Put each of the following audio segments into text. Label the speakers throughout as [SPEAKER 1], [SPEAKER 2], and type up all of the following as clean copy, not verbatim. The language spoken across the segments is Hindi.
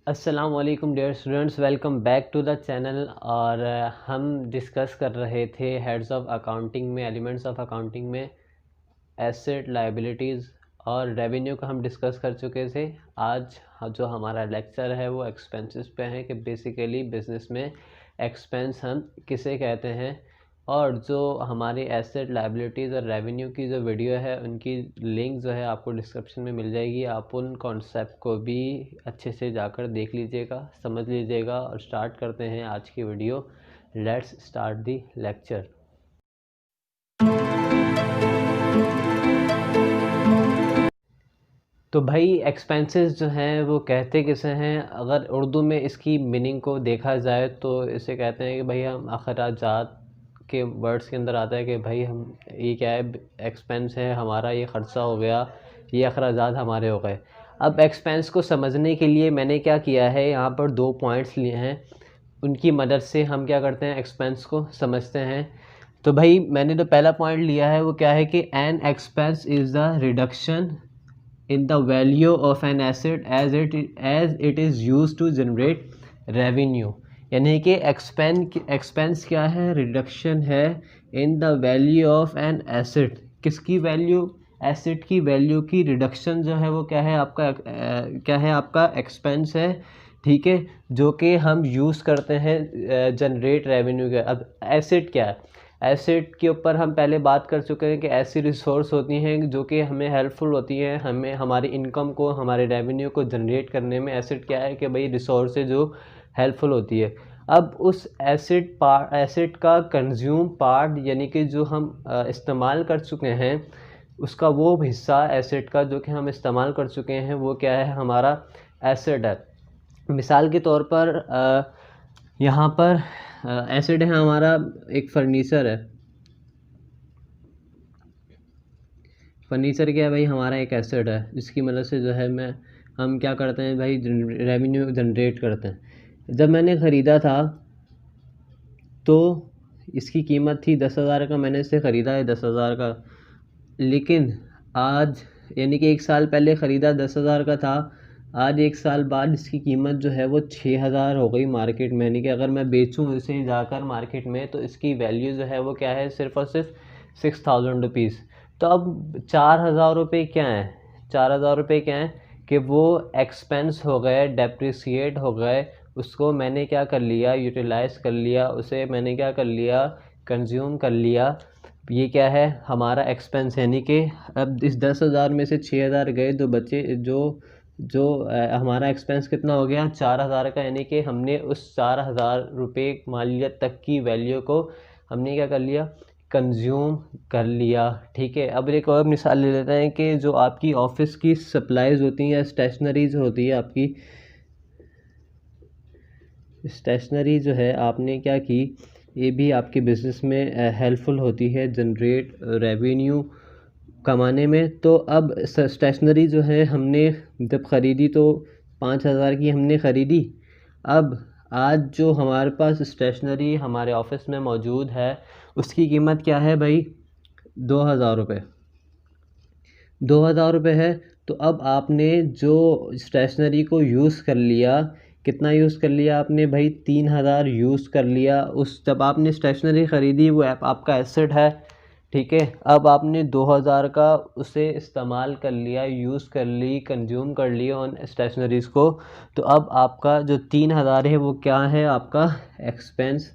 [SPEAKER 1] अस्सलाम वालेकुम dear students, welcome back to the channel. और हम डिस्कस कर रहे थे हेड्स ऑफ अकाउंटिंग में, एलिमेंट्स ऑफ अकाउंटिंग में एसेट, लायबिलिटीज़ और रेवेन्यू का हम डिस्कस कर चुके थे। आज जो हमारा लेक्चर है वो एक्सपेंसेस पे है कि बेसिकली बिज़नेस में एक्सपेंस हम किसे कहते हैं। और जो हमारी एसेट, लायबिलिटीज़ और रेवेन्यू की जो वीडियो है उनकी लिंक जो है आपको डिस्क्रिप्शन में मिल जाएगी। आप उन कॉन्सेप्ट को भी अच्छे से जाकर देख लीजिएगा, समझ लीजिएगा। और स्टार्ट करते हैं आज की video. Let's start the lecture. तो भाई एक्सपेंसेस जो हैं वो कहते किसे हैं? अगर उर्दू में इसकी मीनिंग को देखा जाए तो इसे कहते हैं कि भाई हम अखराजात के वर्ड्स के अंदर आता है कि भाई हम ये क्या है, एक्सपेंस है हमारा, ये ख़र्चा हो गया, ये अखराजात हमारे हो गए। अब एक्सपेंस को समझने के लिए मैंने क्या किया है, यहाँ पर 2 पॉइंट्स लिए हैं, उनकी मदद से हम क्या करते हैं, एक्सपेंस को समझते हैं। तो भाई मैंने जो पहला पॉइंट लिया है वो क्या है कि an expense is the reduction in the value of an asset as it is used to generate revenue। यानी कि एक्सपेंस क्या है, रिडक्शन है in the value of an asset. किसकी वैल्यू? एसेट की वैल्यू की रिडक्शन जो है वो क्या है आपका, क्या है आपका एक्सपेंस है, ठीक है, जो कि हम यूज़ करते हैं जनरेट रेवेन्यू के। अब एसेट क्या है? एसेट के ऊपर हम पहले बात कर चुके हैं कि ऐसी रिसोर्स होती हैं जो कि हमें हेल्पफुल होती हैं, हमें हमारी इनकम को, हमारे रेवेन्यू को जनरेट करने में। एसेट क्या है कि भाई रिसोर्स है जो हेल्पफुल होती है। अब उस एसेट का कंज्यूम पार्ट, यानी कि जो हम इस्तेमाल कर चुके हैं, उसका वो हिस्सा एसेट का जो कि हम इस्तेमाल कर चुके हैं वो क्या है, हमारा एसेट है। मिसाल के तौर पर यहाँ पर एसेट है हमारा, एक फर्नीचर है। फर्नीचर क्या है भाई, हमारा एक एसेट है जिसकी मदद से जो है हम क्या करते हैं भाई, रेवेन्यू जनरेट करते हैं। जब मैंने ख़रीदा था तो इसकी कीमत थी 10,000 का, मैंने इसे ख़रीदा है 10,000 का। लेकिन आज, यानी कि 1 साल पहले ख़रीदा 10,000 का था, आज 1 साल बाद इसकी कीमत जो है वो 6,000 हो गई मार्केट में। यानी कि अगर मैं बेचूँ इसे जाकर मार्केट में तो इसकी वैल्यू जो है वो क्या है, सिर्फ़ और सिर्फ 6,000 रुपीज़। तो अब 4,000 रुपये क्या हैं? 4,000 रुपये क्या हैं कि वो एक्सपेंस हो गए, डेप्रिसिएट हो गए। उसको मैंने क्या कर लिया, यूटिलाइज़ कर लिया, उसे मैंने क्या कर लिया, कंज्यूम कर लिया। ये क्या है, हमारा एक्सपेंस। यानी कि अब इस 10,000 में से 6,000 गए, तो बचे जो जो हमारा एक्सपेंस कितना हो गया, 4,000 का। यानी कि हमने उस 4,000 रुपये मालियत तक की वैल्यू को हमने क्या कर लिया, कंज्यूम कर लिया, ठीक है। अब एक और मिसाल ले लेते हैं कि जो आपकी ऑफिस की सप्लाईज होती हैं या स्टेशनरीज होती है, आपकी स्टेशनरी जो है आपने क्या की, ये भी आपके बिज़नेस में हेल्पफुल होती है जनरेट रेवेन्यू कमाने में। तो अब स्टेशनरी जो है हमने जब ख़रीदी तो 5,000 की हमने ख़रीदी। अब आज जो हमारे पास स्टेशनरी हमारे ऑफिस में मौजूद है उसकी कीमत क्या है भाई, 2,000 रुपये। 2,000 रुपये है। तो अब आपने जो स्टेशनरी को यूज़ कर लिया, कितना यूज़ कर लिया आपने भाई, 3,000 यूज़ कर लिया। उस जब आपने स्टेशनरी ख़रीदी वो आपका एसेट है, ठीक है। अब आपने 2,000 का उसे इस्तेमाल कर लिया, यूज़ कर ली, कंज्यूम कर लिया उन स्टेशनरीज़ को। तो अब आपका जो 3,000 है वो क्या है, आपका एक्सपेंस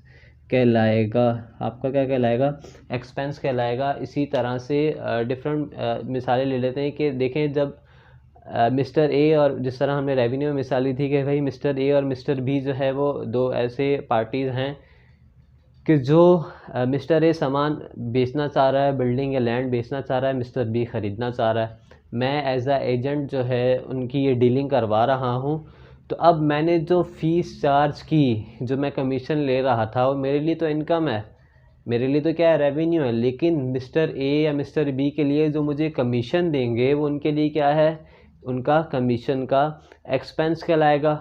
[SPEAKER 1] कहलाएगा। आपका क्या कहलाएगा, एक्सपेंस कहलाएगा। इसी तरह से डिफरेंट मिसालें ले लेते हैं कि देखें, जब मिस्टर ए, और जिस तरह हमने रेवेन्यू में मिसाल ली थी कि भाई मिस्टर ए और मिस्टर बी जो है वो 2 ऐसे पार्टीज़ हैं कि जो मिस्टर ए सामान बेचना चाह रहा है, बिल्डिंग या लैंड बेचना चाह रहा है, मिस्टर बी ख़रीदना चाह रहा है। मैं एज आ एजेंट जो है उनकी ये डीलिंग करवा रहा हूँ। तो अब मैंने जो फ़ीस चार्ज की, जो मैं कमीशन ले रहा था, वो मेरे लिए तो इनकम है, मेरे लिए तो क्या है, रेवेन्यू है। लेकिन मिस्टर ए या मिस्टर बी के लिए जो मुझे कमीशन देंगे वो उनके लिए क्या है, उनका कमीशन का एक्सपेंस कहलाएगा,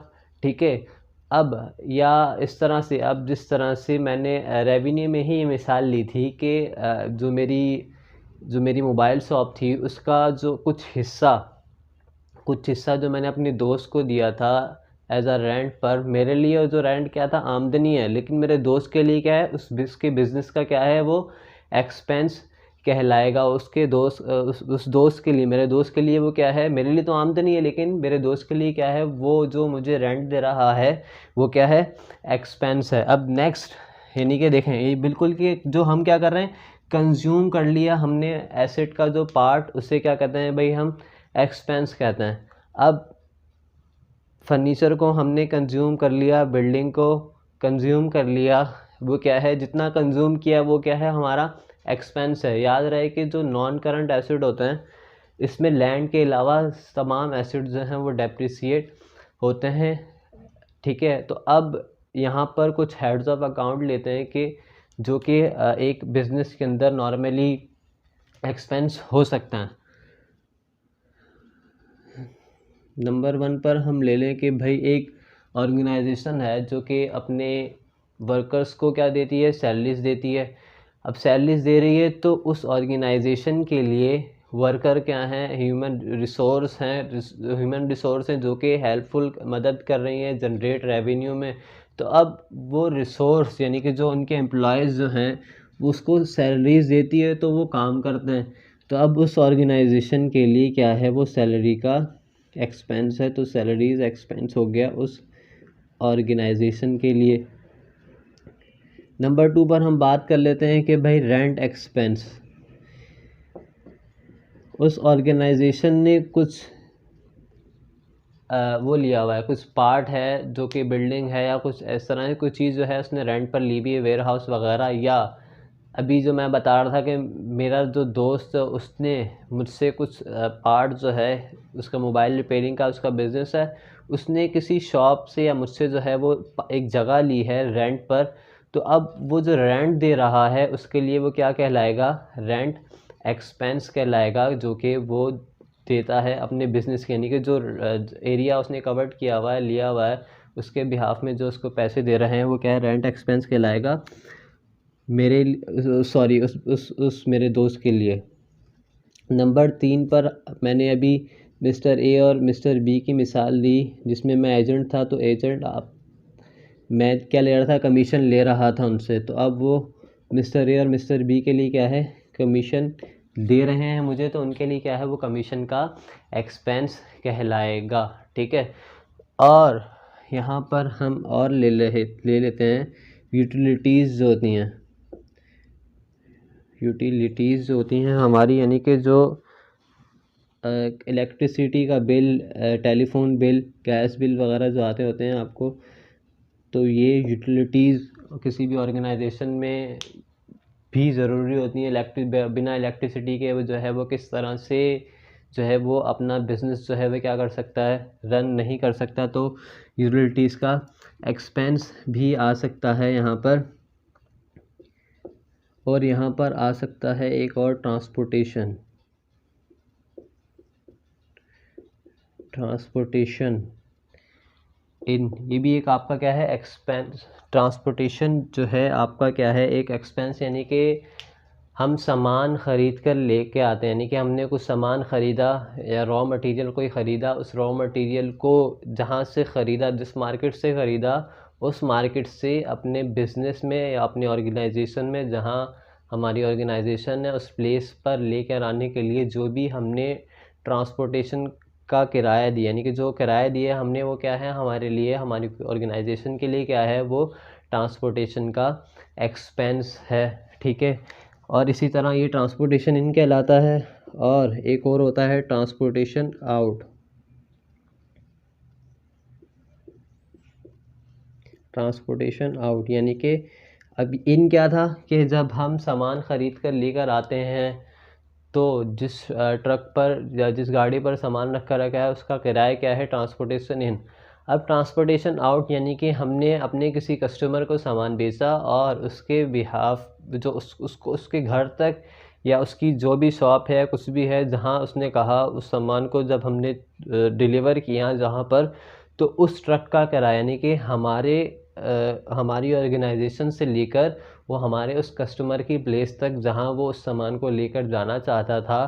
[SPEAKER 1] ठीक है। अब या इस तरह से, अब जिस तरह से मैंने रेवेन्यू में ही ये मिसाल ली थी कि जो मेरी मोबाइल शॉप थी उसका जो कुछ हिस्सा जो मैंने अपने दोस्त को दिया था एज अ रेंट पर, मेरे लिए जो रेंट क्या था, आमदनी है, लेकिन मेरे दोस्त के लिए क्या है, उसके बिज़नेस का क्या है, वो एक्सपेंस कहलाएगा। उसके दोस्त उस दोस्त के लिए, मेरे दोस्त के लिए वो क्या है, मेरे लिए तो आमदनी है, लेकिन मेरे दोस्त के लिए क्या है, वो जो मुझे रेंट दे रहा है वो क्या है, एक्सपेंस है। अब नेक्स्ट यानी कि देखें ये बिल्कुल कि जो हम क्या कर रहे हैं, कंज्यूम कर लिया हमने एसेट का जो पार्ट, उसे क्या कहते हैं भाई, हम एक्सपेंस कहते हैं। अब फर्नीचर को हमने कंज्यूम कर लिया, बिल्डिंग को कंज्यूम कर लिया, वो क्या है, जितना कंज्यूम किया वो क्या है, हमारा एक्सपेंस है। याद रहे कि जो नॉन करंट एसिड होते हैं, इसमें लैंड के अलावा तमाम एसिड जो हैं वो डेप्रिसिएट होते हैं, ठीक है। तो अब यहाँ पर कुछ हेड्स ऑफ अकाउंट लेते हैं कि जो कि एक बिज़नेस के अंदर नॉर्मली एक्सपेंस हो सकता है। नंबर 1 पर हम ले लें कि भाई एक ऑर्गेनाइजेशन है जो कि अपने वर्कर्स को क्या देती है, सैलरीज देती है। अब सैलरीज दे रही है तो उस ऑर्गेनाइजेशन के लिए वर्कर क्या हैं, ह्यूमन रिसोर्स हैं जो कि हेल्पफुल मदद कर रही हैं जनरेट रेवेन्यू में। तो अब वो रिसोर्स यानी कि जो उनके एम्प्लॉयज़ जो हैं वो उसको सैलरीज देती है तो वो काम करते हैं। तो अब उस ऑर्गेनाइजेशन के लिए क्या है, वो सैलरी का एक्सपेंस है, तो सैलरीज एक्सपेंस हो गया उस ऑर्गेनाइजेशन के लिए। नंबर 2 पर हम बात कर लेते हैं कि भाई रेंट एक्सपेंस। उस ऑर्गेनाइजेशन ने कुछ वो लिया हुआ है, कुछ पार्ट है जो कि बिल्डिंग है या कुछ इस तरह की कोई चीज़ जो है उसने रेंट पर ली हुई है, वेयर हाउस वगैरह। या अभी जो मैं बता रहा था कि मेरा जो दोस्त उसने मुझसे कुछ पार्ट जो है, उसका मोबाइल रिपेयरिंग का उसका बिज़नेस है, उसने किसी शॉप से या मुझसे जो है वो एक जगह ली है रेंट पर। तो अब वो जो रेंट दे रहा है उसके लिए वो क्या कहलाएगा, रेंट एक्सपेंस कहलाएगा, जो कि वो देता है अपने बिज़नेस के, यानी कि जो एरिया उसने कवर्ड किया हुआ है, लिया हुआ है, उसके बिहाफ में जो उसको पैसे दे रहे हैं वो क्या है, रेंट एक्सपेंस कहलाएगा उस मेरे दोस्त के लिए। नंबर 3 पर मैंने अभी मिस्टर ए और मिस्टर बी की मिसाल दी, जिसमें मैं एजेंट था। तो एजेंट मैं क्या ले रहा था, कमीशन ले रहा था उनसे। तो अब वो मिस्टर ए और मिस्टर बी के लिए क्या है, कमीशन दे रहे हैं मुझे, तो उनके लिए क्या है, वो कमीशन का एक्सपेंस कहलाएगा, ठीक है। और यहाँ पर हम और ले लेते हैं यूटिलिटीज़ जो होती हैं, यूटिलिटीज़ जो होती हैं हमारी, यानी कि जो इलेक्ट्रिसिटी का bill, telephone bill, gas bill वगैरह जो आते होते हैं आपको, तो ये यूटिलिटीज़ किसी भी ऑर्गेनाइजेशन में भी ज़रूरी होती हैं। बिना इलेक्ट्रिसिटी के वो जो है वो किस तरह से जो है वो अपना बिज़नेस जो है वो क्या कर सकता है, रन नहीं कर सकता। तो यूटिलिटीज़ का एक्सपेंस भी आ सकता है यहाँ पर। और यहाँ पर आ सकता है एक और ट्रांसपोर्टेशन ये भी एक आपका क्या है, एक्सपेंस। ट्रांसपोर्टेशन जो है आपका क्या है, एक एक्सपेंस, यानी कि हम सामान ख़रीद कर लेके आते हैं, यानी कि हमने कुछ सामान ख़रीदा या रॉ मटेरियल कोई ख़रीदा, उस रॉ मटेरियल को जहाँ से ख़रीदा, जिस मार्केट से ख़रीदा, उस मार्केट से अपने बिज़नेस में या अपने ऑर्गेनाइजेशन में, जहाँ हमारी ऑर्गेनाइजेशन है, उस प्लेस पर लेकर आने के लिए जो भी हमने ट्रांसपोर्टेशन का किराया दिया, यानी कि जो किराया दिया हमने वो क्या है, हमारे लिए, हमारी ऑर्गेनाइजेशन के लिए क्या है, वो ट्रांसपोर्टेशन का एक्सपेंस है, ठीक है। और इसी तरह ये ट्रांसपोर्टेशन इन कहलाता है। और एक और होता है ट्रांसपोर्टेशन आउट। ट्रांसपोर्टेशन आउट यानी कि अब इन क्या था कि जब हम सामान ख़रीद कर लेकर आते हैं तो जिस ट्रक पर या जिस गाड़ी पर सामान रखा रखा है उसका किराया क्या है, ट्रांसपोर्टेशन इन। अब ट्रांसपोर्टेशन आउट यानी कि हमने अपने किसी कस्टमर को सामान बेचा और उसके बिहाफ जो उसको उसके घर तक या उसकी जो भी शॉप है, कुछ भी है, जहाँ उसने कहा उस सामान को जब हमने डिलीवर किया जहाँ पर, तो उस ट्रक का किराया यानी कि हमारी ऑर्गेनाइजेशन से लेकर वो हमारे उस कस्टमर की प्लेस तक जहाँ वो उस सामान को लेकर जाना चाहता था,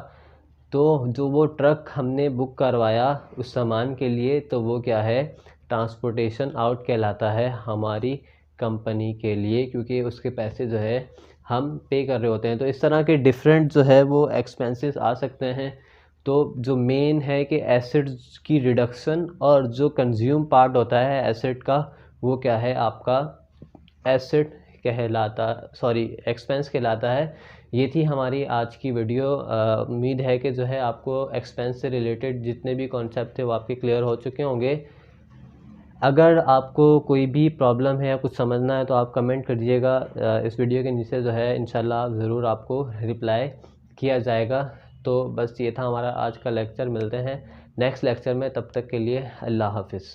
[SPEAKER 1] तो जो वो ट्रक हमने बुक करवाया उस सामान के लिए, तो वो क्या है, ट्रांसपोर्टेशन आउट कहलाता है हमारी कंपनी के लिए, क्योंकि उसके पैसे जो है हम पे कर रहे होते हैं। तो इस तरह के डिफरेंट जो है वो एक्सपेंसेस आ सकते हैं। तो जो मेन है कि एसिड्स की रिडक्शन और जो कंज्यूम पार्ट होता है एसिड का, वो क्या है आपका एसिड कहलाता, सॉरी एक्सपेंस कहलाता है। ये थी हमारी आज की वीडियो। उम्मीद है कि जो है आपको एक्सपेंस से रिलेटेड जितने भी कॉन्सेप्ट थे वो आपके क्लियर हो चुके होंगे। अगर आपको कोई भी प्रॉब्लम है या कुछ समझना है तो आप कमेंट कर दीजिएगा इस वीडियो के नीचे, जो है इंशाल्लाह ज़रूर आपको रिप्लाई किया जाएगा। तो बस ये था हमारा आज का लेक्चर। मिलते हैं नेक्स्ट लेक्चर में, तब तक के लिए अल्लाह हाफिज़।